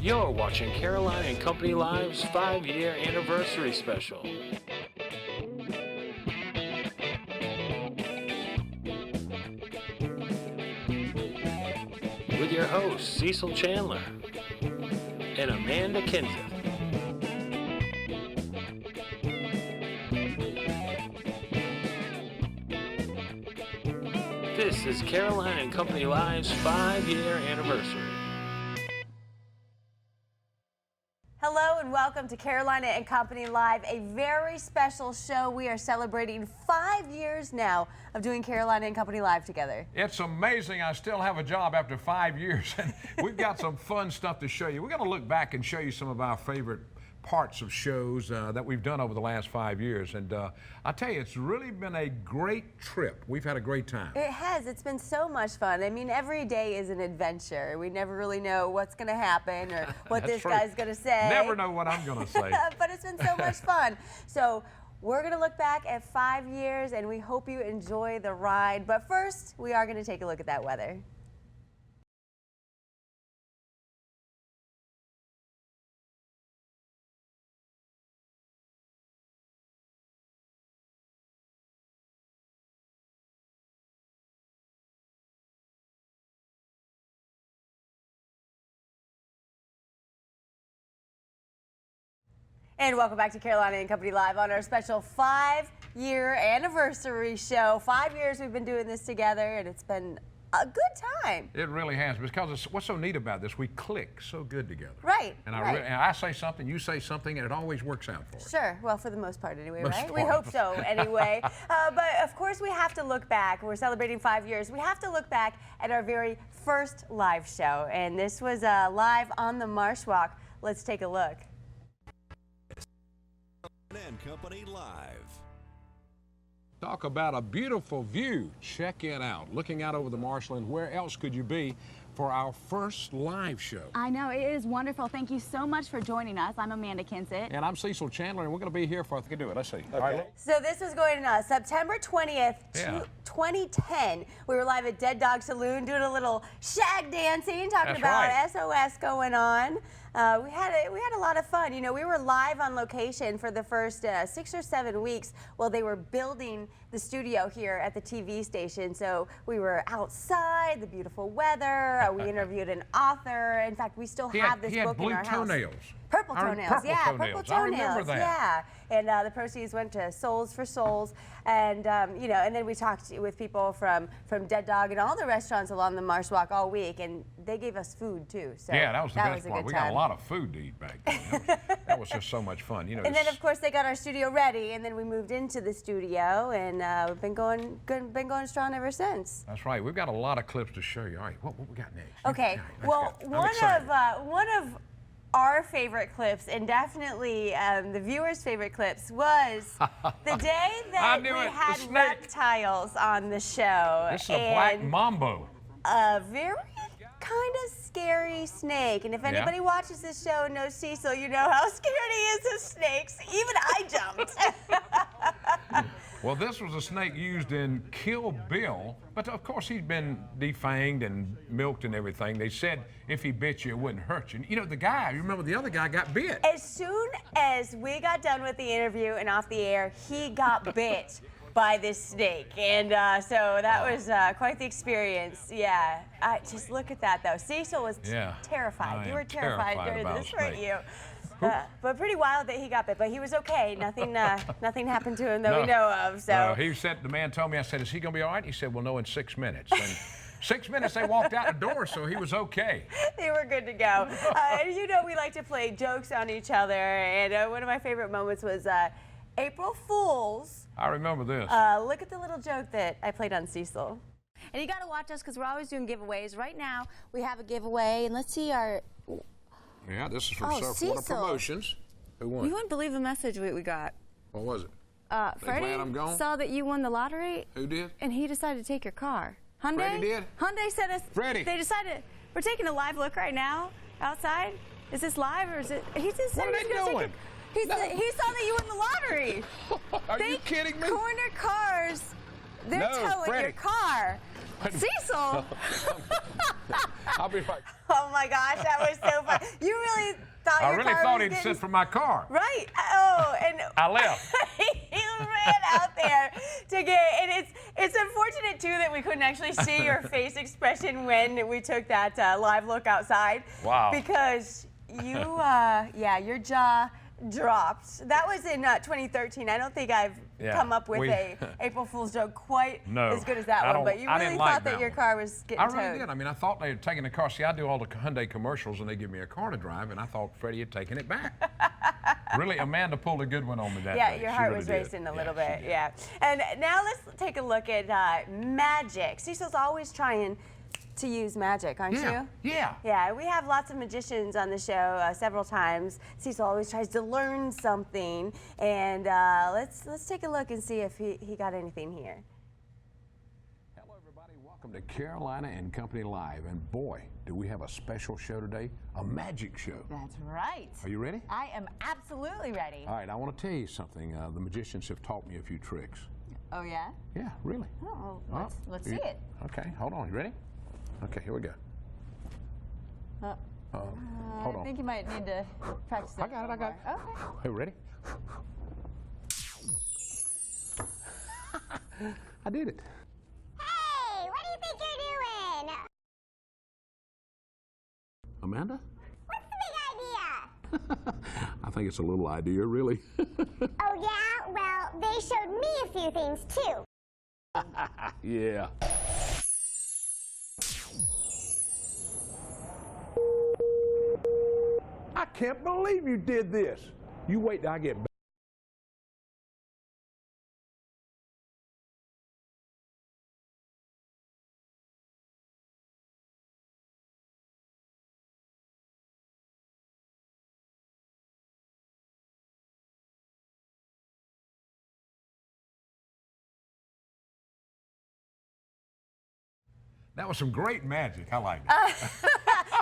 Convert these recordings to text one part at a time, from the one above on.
You're watching Caroline and Company Live's 5-year anniversary special. With your hosts, Cecil Chandler and Amanda Kinseth. This is Caroline and Company Live's 5-year anniversary. Hello and welcome to Carolina and Company Live, a very special show. We are celebrating 5 years now of doing Carolina and Company Live together. It's amazing I still have a job after 5 years, and we've got some fun stuff to show you. We're going to look back and show you some of our favorite parts of shows that we've done over the last 5 years. And I tell you, it's really been a great trip. We've had a great time. It has. It's been so much fun. I mean, every day is an adventure. We never really know what's going to happen or what this guy's going to say. Never know what I'm going to say. But it's been so much fun. So we're going to look back at 5 years, and we hope you enjoy the ride. But first, we are going to take a look at that weather. And welcome back to Carolina and Company Live on our special 5-year anniversary show. 5 years we've been doing this together, and it's been a good time. It really has, because what's so neat about this, we click so good together. Right, and right. And I say something, you say something, and it always works out for us. Sure, well, for the most part anyway, Most right? part. We hope so anyway. But of course we have to look back. We're celebrating 5 years. We have to look back at our very first live show, and this was live on the Marsh Walk. Let's take a look. And Company Live. Talk about a beautiful view. Check it out. Looking out over the marshland, where else could you be for our first live show? I know, it is wonderful. Thank you so much for joining us. I'm Amanda Kinseth. And I'm Cecil Chandler, and we're going to be here for, I think I do it. Let's see. Okay. All right. So this was going on September 20th, 2010. We were live at Dead Dog Saloon doing a little shag dancing, talking about SOS going on. We had a lot of fun. You know, we were live on location for the first 6 or 7 weeks while they were building the studio here at the TV station. So we were outside, the beautiful weather. We interviewed an author. In fact, we still have this book in our house. He had blue toenails. Purple toenails, Purple purple toenails. toenails. I remember that. Yeah, and the proceeds went to Souls for Souls, and you know, and then we talked with people from Dead Dog and all the restaurants along the Marsh Walk all week, and they gave us food too. So yeah, that was the best a part. good We time. got a lot of food to eat back then. That was just so much fun, you know. And then of course they got our studio ready, and then we moved into the studio, and we've been going strong ever since. That's right. We've got a lot of clips to show you. All right, what we got next? Okay, well, one of our favorite clips, and definitely the viewers' favorite clips, was the day that we had reptiles on the show. This is a black mambo. A very kind of scary snake. And if anybody watches this show and knows Cecil, you know how scared he is of snakes. Even I jumped. Well, this was a snake used in Kill Bill, but of course he's been defanged and milked and everything. They said if he bit you, it wouldn't hurt you. You know, the guy, you remember the other guy got bit. As soon as we got done with the interview and off the air, he got bit by this snake. And so that was quite the experience. Yeah, just look at that though. Cecil was terrified. You were terrified during this, weren't you? But pretty wild that he got bit, but he was okay. Nothing happened to him that we know of. So he said, the man told me, I said, is he going to be all right? He said, well, no, in 6 minutes. And 6 minutes they walked out the door, so he was okay. They were good to go. And you know, we like to play jokes on each other, and one of my favorite moments was April Fool's. I remember this. Look at the little joke that I played on Cecil. And you got to watch us because we're always doing giveaways. Right now, we have a giveaway, and let's see our. Yeah, this is from Surfwater Promotions. Who won? You wouldn't believe the message we got. What was it? Freddie glad I'm gone? saw that you won the lottery. Who did? And he decided to take your car. Hyundai? Freddie did? Hyundai sent us. Freddie. They decided. We're taking a live look right now outside. Is this live or is it? He just said What are they doing? He saw that you won the lottery. Are you kidding me? Corner Cars. They're towing your car. Cecil. I'm be like, Oh my gosh, that was so fun. You really thought I your really car thought was he'd getting... sit for my car. Right. Oh, and I left. you ran out there to get, and it's unfortunate too that we couldn't actually see your face expression when we took that live look outside. Wow. Because you, yeah, your jaw dropped. That was in 2013. I don't think I've come up with a April Fool's joke quite as good as that one, but you really thought that your car was getting towed. I really did. I mean, I thought they had taken the car. See, I do all the Hyundai commercials, and they give me a car to drive, and I thought Freddie had taken it back. Really, Amanda pulled a good one on me that day. Your heart was racing a little bit, yeah. And now let's take a look at magic. Cecil's always trying to use magic, aren't you? Yeah. Yeah, we have lots of magicians on the show several times. Cecil always tries to learn something, and let's take a look and see if he got anything here. Hello, everybody. Welcome to Carolina and Company Live, and boy, do we have a special show today, a magic show. That's right. Are you ready? I am absolutely ready. All right, I want to tell you something. The magicians have taught me a few tricks. Oh, yeah? Yeah, really. Oh, well, let's see it. Okay, hold on. You ready? Okay, here we go. Hold on. I think you might need to practice that. I got it. Okay. Hey, ready? I did it. Hey, what do you think you're doing? Amanda? What's the big idea? I think it's a little idea, really. Oh, yeah? Well, they showed me a few things, too. Yeah. I can't believe you did this. You wait till I get back. That was some great magic. I like it.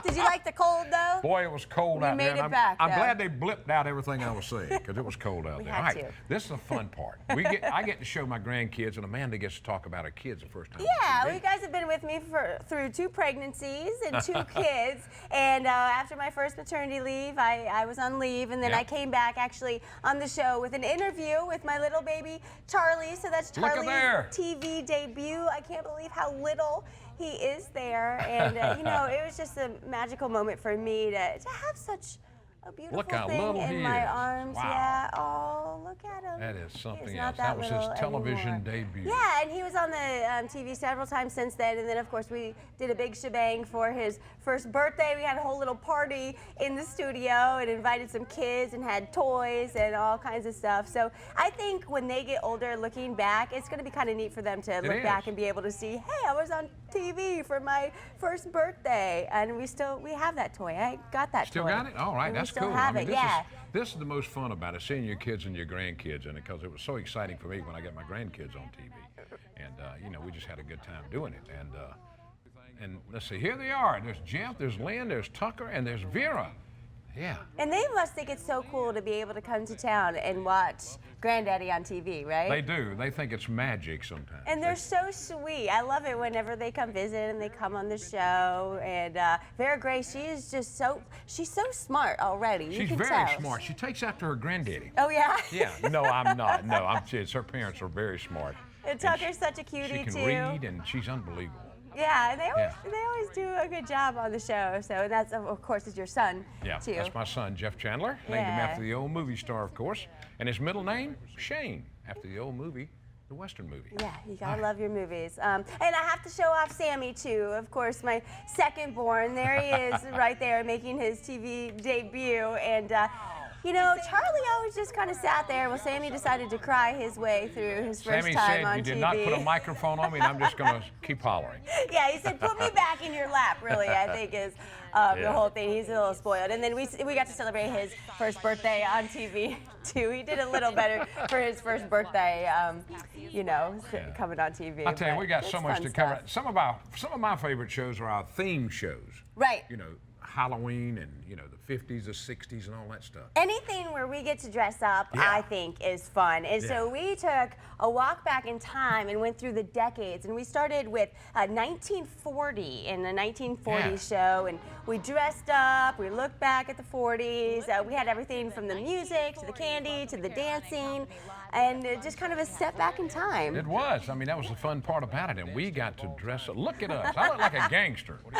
Did you like the cold, though? Boy, it was cold out there. Made it back, I'm though. glad they blipped out everything I was saying because it was cold out there. had All right, to. this is the fun part. I get to show my grandkids, and Amanda gets to talk about her kids the first time. Yeah, well, you guys have been with me through 2 pregnancies and 2 kids. And after my first maternity leave, I was on leave, and then I came back actually on the show with an interview with my little baby Charlie. So that's Charlie's TV debut. I can't believe how little he is there, and you know, it was just a magical moment for me to have such a beautiful thing in my arms. Wow. Yeah. Oh, look at him. That is something He's else. not That was his little television anymore. debut. Yeah, and he was on the TV several times since then. And then, of course, we did a big shebang for his first birthday. We had a whole little party in the studio and invited some kids and had toys and all kinds of stuff. So I think when they get older, looking back, it's going to be kind of neat for them to look back and be able to see, hey, I was on TV for my first birthday, and we have that toy. I got that toy. Still got it? All right, that's cool. We still have it, yeah. This is the most fun about it, seeing your kids and your grandkids in it, because it was so exciting for me when I got my grandkids on TV. And, you know, we just had a good time doing it. And let's see, here they are. There's Jeff, there's Lynn, there's Tucker, and there's Vera. Yeah. And they must think it's so cool to be able to come to town and watch Granddaddy on TV, right? They do. They think it's magic sometimes. And they're so sweet. I love it whenever they come visit and they come on the show. And Vera Gray, she's so smart already. She's very smart. She takes after her granddaddy. Oh, yeah? Yeah. No, I'm not. No, I'm kidding. Her parents are very smart. And Tucker's such a cutie, too. She can read, and she's unbelievable. Yeah, and they always do a good job on the show. So, and that's, of course, is your son, too. That's my son, Jeff Chandler. Named him after the old movie star, of course. And his middle name, Shane, after the old movie, the Western movie. Yeah, you gotta love your movies. And I have to show off Sammy, too. Of course, my second born. There he is right there making his TV debut. And you know, Charlie always just kind of sat there. Well, Sammy decided to cry his way through his first time on TV. Sammy said, you did not put a microphone on me, and I'm just going to keep hollering. Yeah, he said, put me back in your lap, really, I think is the whole thing. He's a little spoiled. And then we got to celebrate his first birthday on TV, too. He did a little better for his first birthday, you know, coming on TV. I tell you, we got so much to cover. Some of my favorite shows are our theme shows. Right. You know, Halloween and, you know, the 50s, the 60s, and all that stuff. Anything where we get to dress up, I think, is fun. And so we took a walk back in time and went through the decades. And we started with 1940 in the 1940 show. And we dressed up, we looked back at the 40s. We had everything from the music to the candy to the dancing. And just kind of a step back in time. It was. I mean, that was the fun part about it. And we got to dress up. Look at us. I look like a gangster. Wow.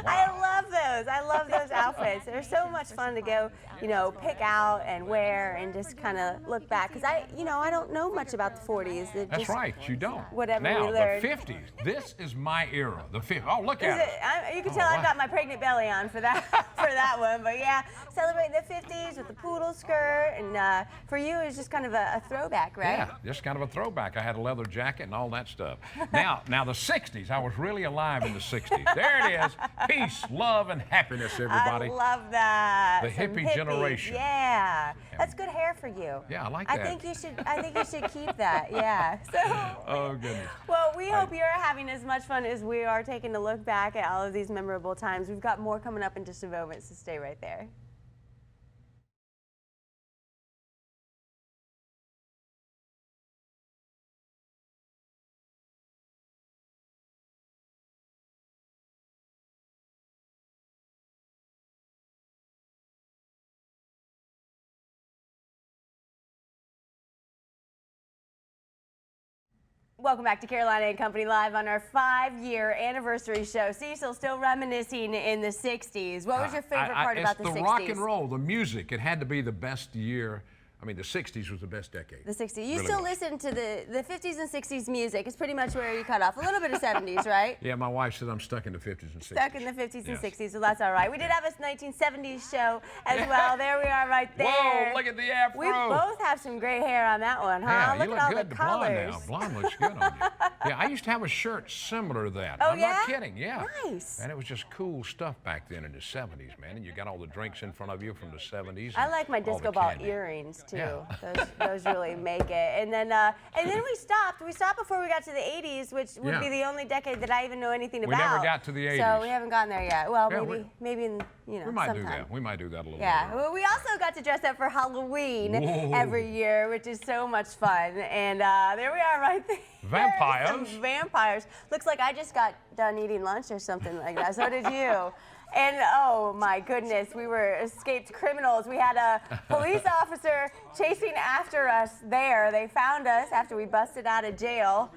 I love those. I love those outfits. They're so much fun to go, you know, pick out and wear and just kind of look back. Because I don't know much about the 40s. That's right. You don't. Whatever now, we learned. the 50s. This is my era. The 50s. Oh, look at it. You can tell I've got my pregnant belly on for that for that one. But yeah, celebrate the 50s with the poodle skirt. And for you, it's just kind of a throwback, right? Yeah, just kind of a throwback. I had a leather jacket and all that stuff. Now the 60s. I was really alive in the 60s. There it is. Peace, love, and happiness, everybody. I love that. The hippie generation. Yeah, that's good hair for you. Yeah, I like that. I think you should keep that. Yeah. So. Oh goodness. Well, we hope you're having as much fun as we are taking a look back at all of these memorable times. We've got more coming up in just a moment, so stay right there. Welcome back to Carolina and Company Live on our 5-year anniversary show. Cecil, still reminiscing in the 60s. What was your favorite part about the 60s? It's the rock and roll, the music. It had to be the best year. I mean, the 60s was the best decade. The 60s. You still listen to the 50s and 60s music. It's pretty much where you cut off. A little bit of 70s, right? Yeah, my wife said I'm stuck in the 50s and 60s. Stuck in the 50s and 60s, so that's all right. We did have a 1970s show as well. There we are right there. Whoa, look at the afro. We both have some great hair on that one, huh? Yeah, look you at all good. the colors. Blonde looks good on you. Yeah, I used to have a shirt similar to that. Oh, I'm yeah? not kidding, yeah. Nice. And it was just cool stuff back then in the 70s, man. And you got all the drinks in front of you from the 70s. I like my disco ball earrings, too. Yeah. Those really make it. And then we stopped. We stopped before we got to the 80s, which would be the only decade that I even know anything about. We never got to the 80s. So we haven't gotten there yet. Well, maybe in, we might sometime. do that. We might do that a little Yeah. later. Well, we also got to dress up for Halloween every year, which is so much fun. And there we are right there. Vampires. Some vampires. Looks like I just got done eating lunch or something like that. So did you. And oh my goodness, we were escaped criminals. We had a police officer chasing after us there. They found us after we busted out of jail.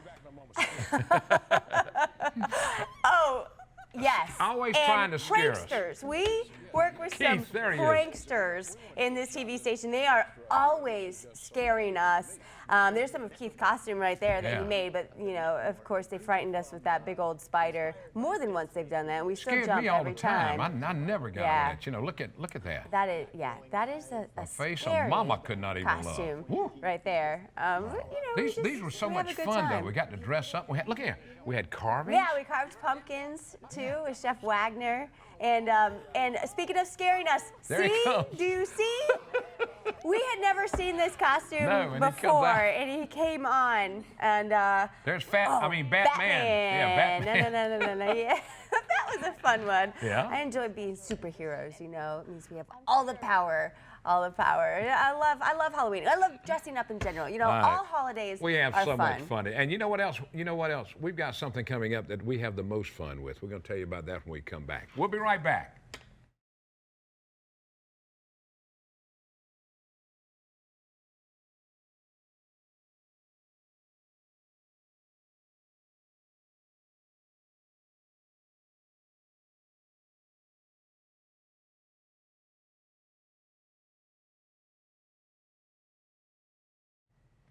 Oh, yes. Always trying to scare us. Pranksters. We work with some there he is. pranksters in this TV station. They are always scaring us. There's some of Keith's costume right there that he made, but you know, of course, they frightened us with that big old spider. More than once they've done that, and we still jump me all every the time. time. I never got that. You know, look at that. That is a face scary a mama could not even costume love. right there. You know, These were so much fun though. We got to dress up. Look here. We had carvings. Yeah, we carved pumpkins too with Chef Wagner. And speaking of scaring us, do you see? We had never seen this costume before, and he came on, and there's Batman. Yeah, Batman. No. Yeah, that was a fun one. Yeah. I enjoy being superheroes. You know, it means we have all the power. All the power. I love Halloween. I love dressing up in general. You know, all holidays we have are so fun. much fun. And you know what else? We've got something coming up that we have the most fun with. We're going to tell you about that when we come back. We'll be right back.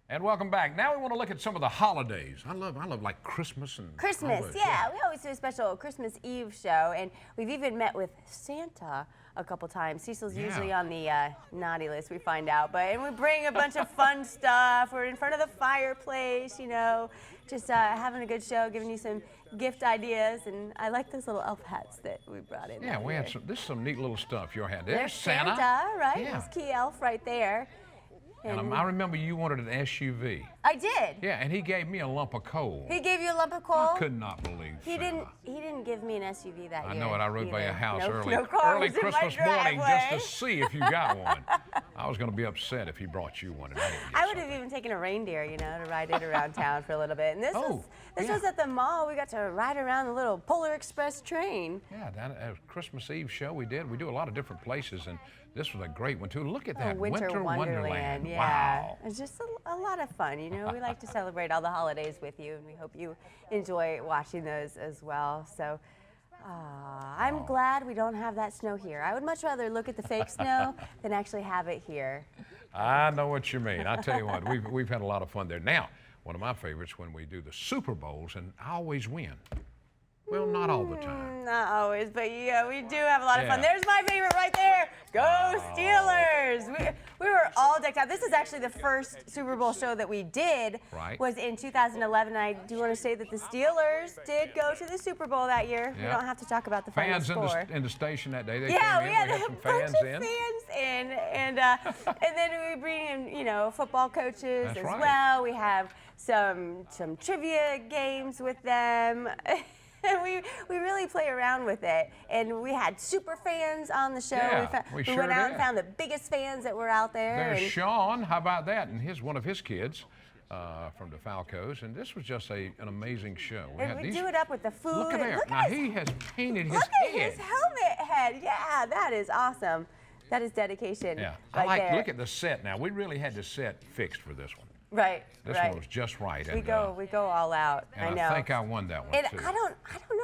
And welcome back. Now we want to look at some of the holidays. I love like Christmas and Christmas, yeah. We always do a special Christmas Eve show, and we've even met with Santa a couple times. Cecil's usually on the naughty list, we find out, and we bring a bunch of fun stuff. We're in front of the fireplace, you know, just having a good show, giving you some gift ideas, and I like those little elf hats that we brought in. Yeah, we had some neat little stuff you had. There's Santa, right? Yeah. There's Key Elf right there. And I remember you wanted an SUV. I did. Yeah, and he gave me a lump of coal. He gave you a lump of coal? I could not believe He Sarah. didn't give me an SUV that year. I know it. I rode by your house no, early, no cars early in my Christmas morning just driveway. to see if you got one. I was going to be upset if he brought you one. And I didn't get I would have something. even taken a reindeer, you know, to ride it around town for a little bit. And this was at the mall. We got to ride around the little Polar Express train. Yeah, down at a Christmas Eve show we did. We do a lot of different places, and this was a great one too. Look at that, Winter Wonderland. Yeah, Wow. it's just a lot of fun. You know, we like to celebrate all the holidays with you, and we hope you enjoy watching those as well. So. I'm glad we don't have that snow here. I would much rather look at the fake snow than actually have it here. I know what you mean. I tell you what, we've had a lot of fun there. Now, one of my favorites when we do the Super Bowls, and I always win. Well, not all the time. Not always, but yeah, we do have a lot of fun. Yeah. There's my favorite right there. Go Steelers! We were all decked out. This is actually the first Super Bowl show that we did. Right. Was in 2011. I do want to say that the Steelers did go to the Super Bowl that year. Yeah. We don't have to talk about the final Fans score. in the station that day. They Yeah, came we in. had We a had some bunch fans of in. fans in, and then we bring in, you know, football coaches That's as right. well. We have some trivia games with them. we really play around with it, and we had super fans on the show. Yeah, we we sure went out did. and found the biggest fans that were out there. There's and Sean. How about that? And one of his kids from the Falcos, and this was just an amazing show. and we do it up with the food. Look at there. Look Now at he has painted his look at head. his helmet head. Yeah, that is awesome. That is dedication. Yeah, right there. Look at the set now. We really had the set fixed for this one. Right. This right. one was just right. We go all out. And I know. think I won that one And too. I don't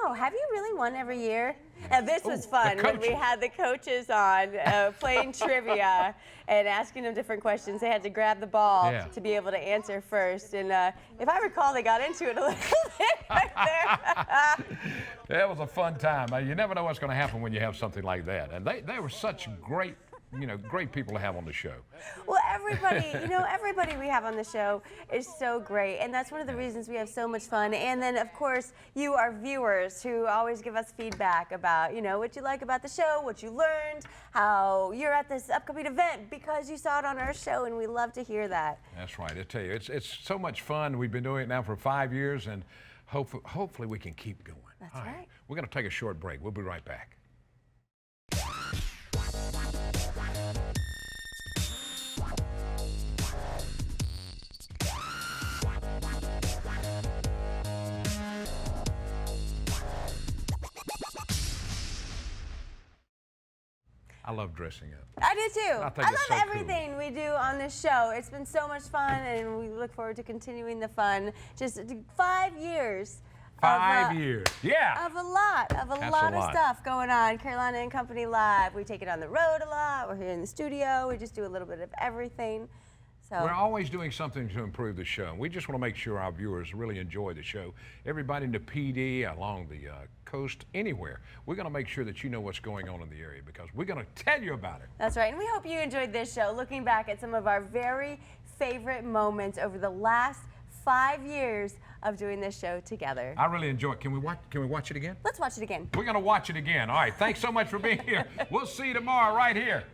know. Have you really won every year? Now, this was fun the when we coaches. had the coaches on playing trivia and asking them different questions. They had to grab the ball Yeah. to be able to answer first. And if I recall, they got into it a little bit back there. That was a fun time. You never know what's going to happen when you have something like that. And they were such great, great people to have on the show. Well, everybody we have on the show is so great, and that's one of the reasons we have so much fun. And then, of course, you, our viewers, who always give us feedback about, what you like about the show, what you learned, how you're at this upcoming event because you saw it on our show, and we love to hear that. That's right. I tell you, it's so much fun. We've been doing it now for 5 years, and hopefully we can keep going. That's All right. We're going to take a short break. We'll be right back. I love dressing up. I do too. I think I it's love so cool. everything we do on this show. It's been so much fun, and we look forward to continuing the fun. Just 5 years. 5 years. Yeah. Of a lot a of lot. stuff going on. Carolina and Company Live. We take it on the road a lot. We're here in the studio. We just do a little bit of everything. So We're always doing something to improve the show. We just want to make sure our viewers really enjoy the show. Everybody in the PD, along the coast, anywhere, we're going to make sure that you know what's going on in the area because we're going to tell you about it. that's right. And we hope you enjoyed this show, looking back at some of our very favorite moments over the last 5 years of doing this show together. I really enjoy it. Can we watch it again? Let's watch it again. We're going to watch it again. All right. Thanks so much for being here. We'll see you tomorrow right here.